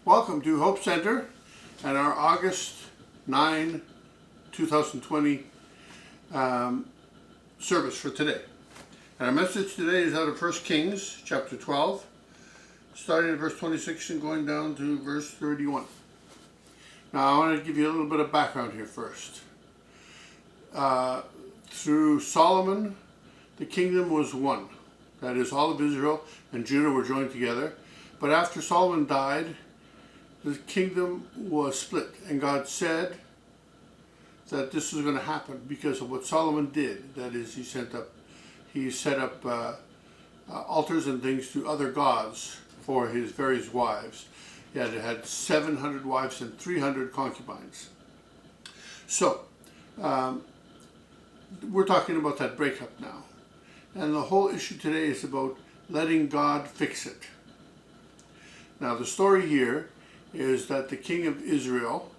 Welcome to Hope Center and our August 9, 2020 service for today. And our message today is out of 1 Kings chapter 12, starting at verse 26 and going down to verse 31. Now I want to give you a little bit of background here first. Through Solomon, the kingdom was one. That is, all of Israel and Judah were joined together. But after Solomon died, the kingdom was split. And God said that this was going to happen because of what Solomon did. That is, he set up altars and things to other gods for his various wives. He had 700 wives and 300 concubines. So, we're talking about that breakup now. And the whole issue today is about letting God fix it. Now the story here is that the king of Israel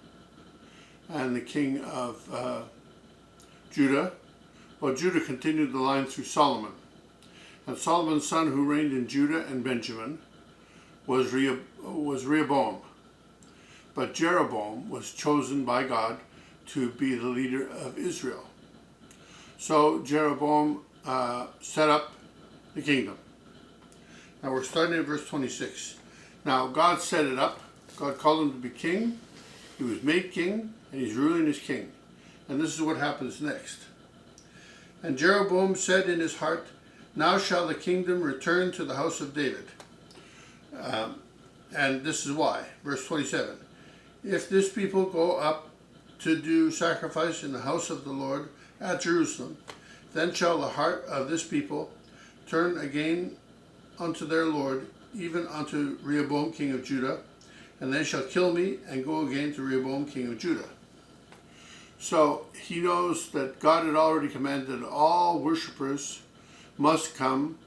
and the king of Judah, Judah continued the line through Solomon. And Solomon's son who reigned in Judah and Benjamin was Rehoboam. But Jeroboam was chosen by God to be the leader of Israel. So Jeroboam set up the kingdom. Now we're starting at verse 26. Now God set it up. God called him to be king. He was made king, and he's ruling as king. And this is what happens next. And Jeroboam said in his heart, "Now shall the kingdom return to the house of David." And this is why. Verse 27. "If this people go up to do sacrifice in the house of the Lord at Jerusalem, then shall the heart of this people turn again unto their Lord, even unto Rehoboam king of Judah, and they shall kill me and go again to Rehoboam king of Judah." So he knows that God had already commanded all worshippers must come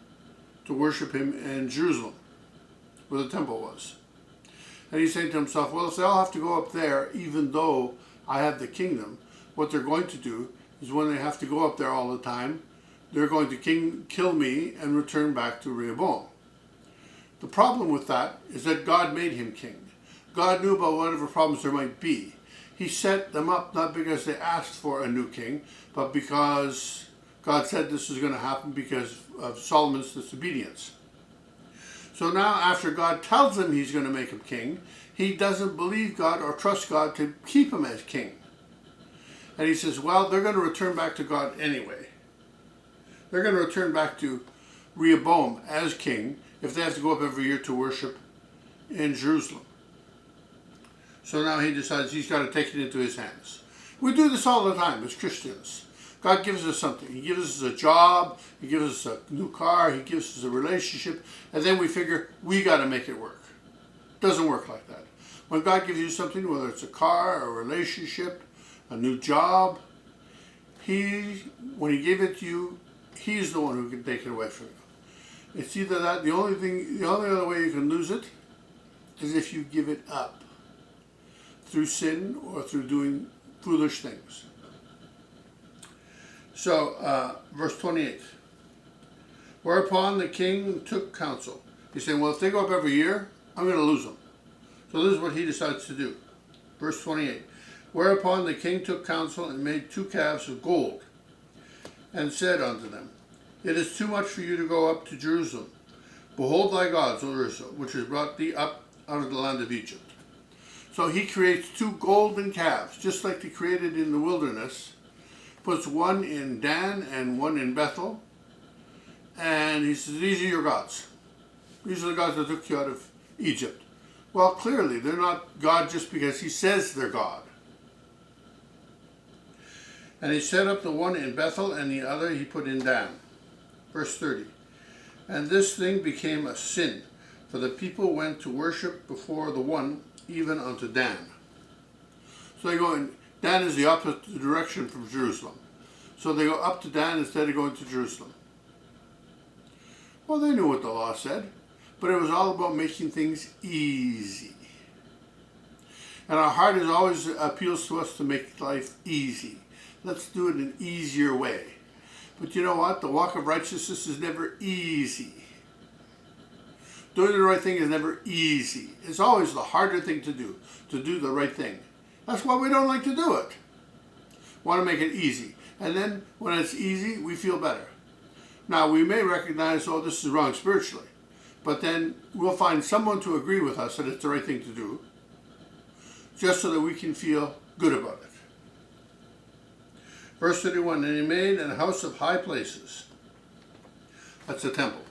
to worship him in Jerusalem, where the temple was. And he's saying to himself, well, if they all have to go up there, even though I have the kingdom, what they're going to do is when they have to go up there all the time, they're going to kill me and return back to Rehoboam. The problem with that is that God made him king. God knew about whatever problems there might be. He set them up not because they asked for a new king, but because God said this was going to happen because of Solomon's disobedience. So now after God tells him he's going to make him king, he doesn't believe God or trust God to keep him as king. And he says, well, they're going to return back to God anyway. They're going to return back to Rehoboam as king if they have to go up every year to worship in Jerusalem. So now he decides he's got to take it into his hands. We do this all the time as Christians. God gives us something. He gives us a job, he gives us a new car, he gives us a relationship, and then we figure we got to make it work. It doesn't work like that. When God gives you something, whether it's a car, a relationship, a new job, when he gave it to you, he's the one who can take it away from you. It's either that, the only other way you can lose it is if you give it up through sin or through doing foolish things. So, verse 28. Whereupon the king took counsel. He's saying, well, if they go up every year, I'm going to lose them. So this is what he decides to do. Verse 28. Whereupon the king took counsel and made 2 calves of gold, and said unto them, It is too much for you to go up to Jerusalem. Behold thy gods, O Israel, which has brought thee up out of the land of Egypt. So he creates 2 golden calves, just like they created in the wilderness. Puts one in Dan and one in Bethel. And he says, these are your gods. These are the gods that took you out of Egypt. Well, clearly, they're not God just because he says they're God. And he set up the one in Bethel, and the other he put in Dan. Verse 30. And this thing became a sin, for the people went to worship before the one, even unto Dan. So they go in, Dan is the opposite direction from Jerusalem. So they go up to Dan instead of going to Jerusalem. Well, they knew what the law said, but it was all about making things easy. And our heart is always appeals to us to make life easy. Let's do it an easier way. But you know what? The walk of righteousness is never easy. Doing the right thing is never easy. It's always the harder thing to do the right thing. That's why we don't like to do it. Want to make it easy. And then when it's easy, we feel better. Now, we may recognize, oh, this is wrong spiritually. But then we'll find someone to agree with us that it's the right thing to do, just so that we can feel good about it. Verse 31, and he made an house of high places. That's a temple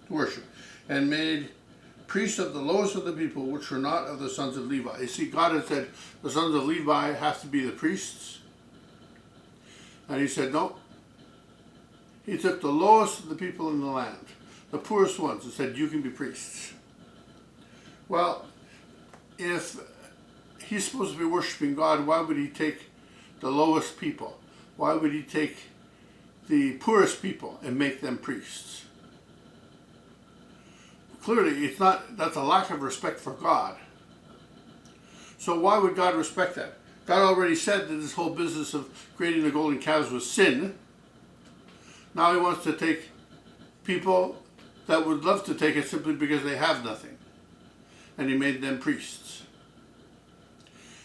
to worship. And made priests of the lowest of the people, which were not of the sons of Levi. You see, God had said the sons of Levi have to be the priests. And he said, no. He took the lowest of the people in the land, the poorest ones, and said, you can be priests. Well, if he's supposed to be worshiping God, why would he take the lowest people? Why would he take the poorest people and make them priests? Clearly, that's a lack of respect for God. So why would God respect that? God already said that this whole business of creating the golden calves was sin. Now he wants to take people that would love to take it simply because they have nothing. And he made them priests.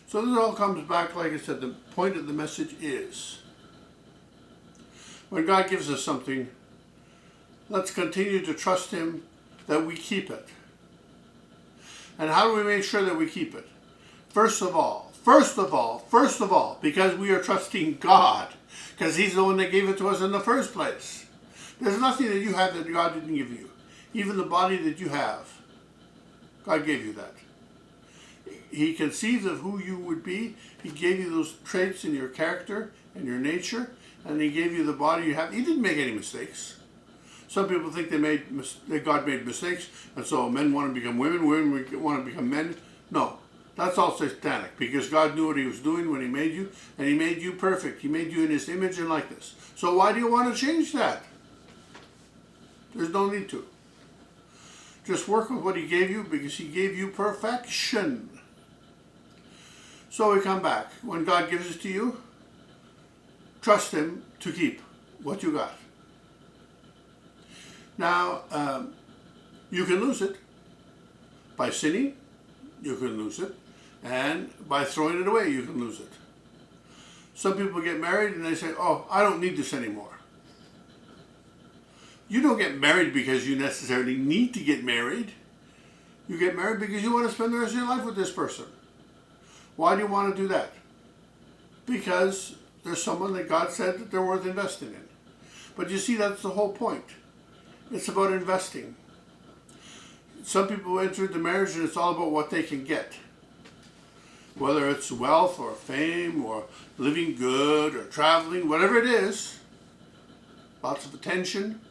So this all comes back, like I said, the point of the message is, when God gives us something, let's continue to trust him that we keep it. And how do we make sure that we keep it? First of all, because we are trusting God, because he's the one that gave it to us in the first place. There's nothing that you have that God didn't give you. Even the body that you have, God gave you that. He conceived of who you would be. He gave you those traits in your character and your nature, and he gave you the body you have. He didn't make any mistakes. Some people think that God made mistakes, and so men want to become women, women want to become men. No, that's all satanic, because God knew what he was doing when he made you, and he made you perfect. He made you in his image and likeness. So why do you want to change that? There's no need to. Just work with what he gave you, because he gave you perfection. So we come back. When God gives it to you, trust him to keep what you got. Now, you can lose it by sinning, you can lose it, and by throwing it away, you can lose it. Some people get married and they say, oh, I don't need this anymore. You don't get married because you necessarily need to get married. You get married because you want to spend the rest of your life with this person. Why do you want to do that? Because there's someone that God said that they're worth investing in. But you see, that's the whole point. It's about investing. Some people enter into marriage and it's all about what they can get. Whether it's wealth or fame or living good or traveling, whatever it is. Lots of attention.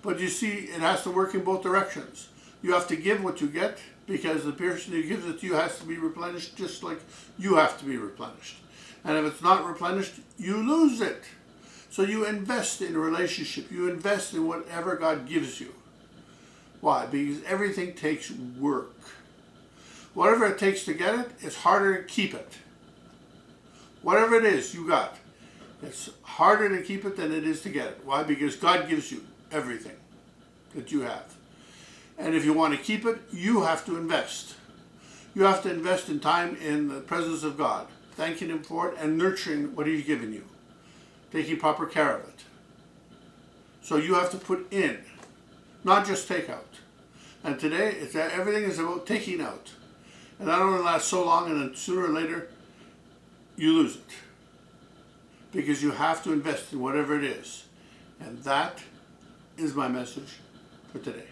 But you see, it has to work in both directions. You have to give what you get, because the person who gives it to you has to be replenished just like you have to be replenished. And if it's not replenished, you lose it. So you invest in a relationship. You invest in whatever God gives you. Why? Because everything takes work. Whatever it takes to get it, it's harder to keep it. Whatever it is you got, it's harder to keep it than it is to get it. Why? Because God gives you everything that you have. And if you want to keep it, you have to invest. You have to invest in time in the presence of God, thanking him for it and nurturing what he's given you. Taking proper care of it. So you have to put in, not just take out. And today, everything is about taking out. And that only lasts so long, and then sooner or later, you lose it. Because you have to invest in whatever it is. And that is my message for today.